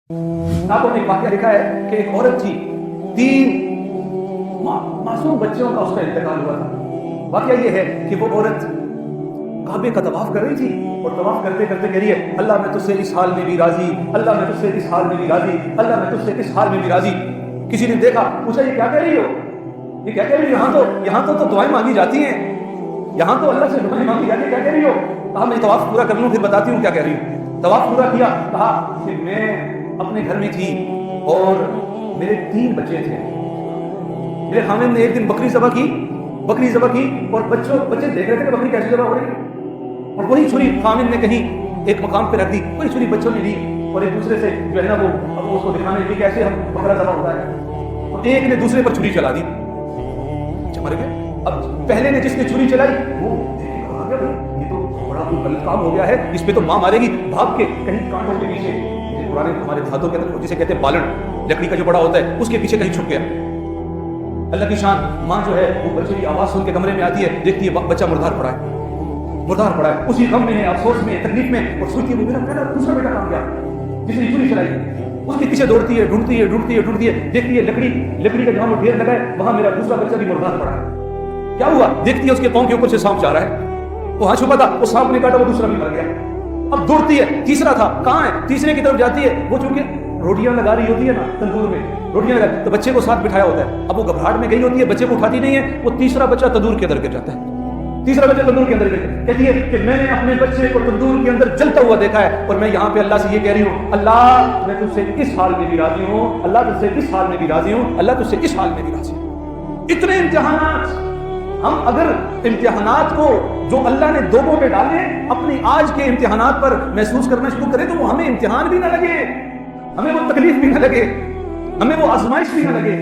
किताबों में एक वाक़या लिखा है कि एक औरत थी, 3 मासूम बच्चों का उसका इंतकाल हुआ था। वाक़या ये है कि वो औरत काबे का तवाफ कर रही थी और तवाफ करते करते कह रही है, अल्लाह मैं तुझसे इस हाल में भी राजी, अल्लाह मैं तुझसे इस हाल में भी राजी, अल्लाह मैं तुझसे इस हाल में भी राजी। किसी ने देखा, पूछा ये क्या कह रही हो, ये क्या कह रही हो? यहाँ तो दुआएं मांगी जाती हैं, यहाँ तो अल्लाह से दुआएं मांगी जाती है, क्या कह रही हो? कहा मैं तवाफ पूरा कर लूँ फिर बताती हूँ क्या कह रही हूँ। तवाफ पूरा किया, कहा कि मैं अपने घर में थी और मेरे 3 बच्चे थे। मेरे खामिद ने एक दिन बकरी ज़बह की और बच्चे देख रहे थे कि बकरी कैसे ज़बह हो रही है, और वही छुरी खामिद ने कहीं एक मकाम पे रख दी, वही छुरी बच्चों ने ली और एक दूसरे से जो है ना वो उसको दिखाने लगी कैसे हम बकरा ज़बह होता है, तो एक ने दूसरे पर छुरी चला दी, मर गए। अब पहले ने जिसने छुरी चलाई वो ये तो बड़ा गलत काम हो गया है, इस पे तो माँ मारेगी, भाग के कहीं कांटों के पीछे, पुराने हमारे हाथों के अंदर जिसे कहते हैं बालन, लकड़ी का जो बड़ा होता है उसके पीछे कहीं छुप गया। अल्लाह की शान, माँ जो है वो बच्चे की आवाज़ सुन के कमरे में आती है, देखती है बच्चा मुर्दार पड़ा है, उसी गम में है, अफसोस में, तकलीफ में, और सोचती है वो मेरा दूसरा बेटा काम गया जिसने छुरी चलाई। उसके पीछे दौड़ती है, ढूंढती है, देखती है लकड़ी का जहां वो ढेर लगा है वहां मेरा दूसरा बच्चा भी मुर्दार पड़ा है। क्या हुआ? देखती है उसके पांव के ऊपर से सांप जा रहा है, वो वहां छुपा था, वो सांप ने काटा, वो दूसरा भी मर गया। अब दौड़ती है, तीसरा था, कहाँ है? तीसरे की तरफ जाती है, वो चूंकि रोटियां लगा रही होती है ना तंदूर में, रोटियां लगा, तो बच्चे को साथ बिठाया होता है, अब वो घबराहट में गई होती है, बच्चे को उठाती नहीं है, वो तीसरा बच्चा तंदूर के अंदर गिर जाता है। तीसरा बच्चा तंदूर के अंदर गिर, कहती है कि मैंने अपने बच्चे को तंदूर के अंदर जलता हुआ देखा है और मैं यहाँ पे अल्लाह से ये कह रही हूँ, अल्लाह मैं तुझसे इस हाल में भी राजी हूँ, अल्लाह तुझसे इस हाल में भी राजी हूँ, अल्लाह तुझसे इस हाल में भी राजी हूँ। इतने इम्तिहानात, हम अगर इम्तिहानात को जो अल्लाह ने दोगों पे डाले अपनी आज के इम्तिहानात पर महसूस करना शुरू करें तो वो हमें इम्तिहान भी ना लगे, हमें वो तकलीफ भी ना लगे, हमें वो आजमाइश भी ना लगे,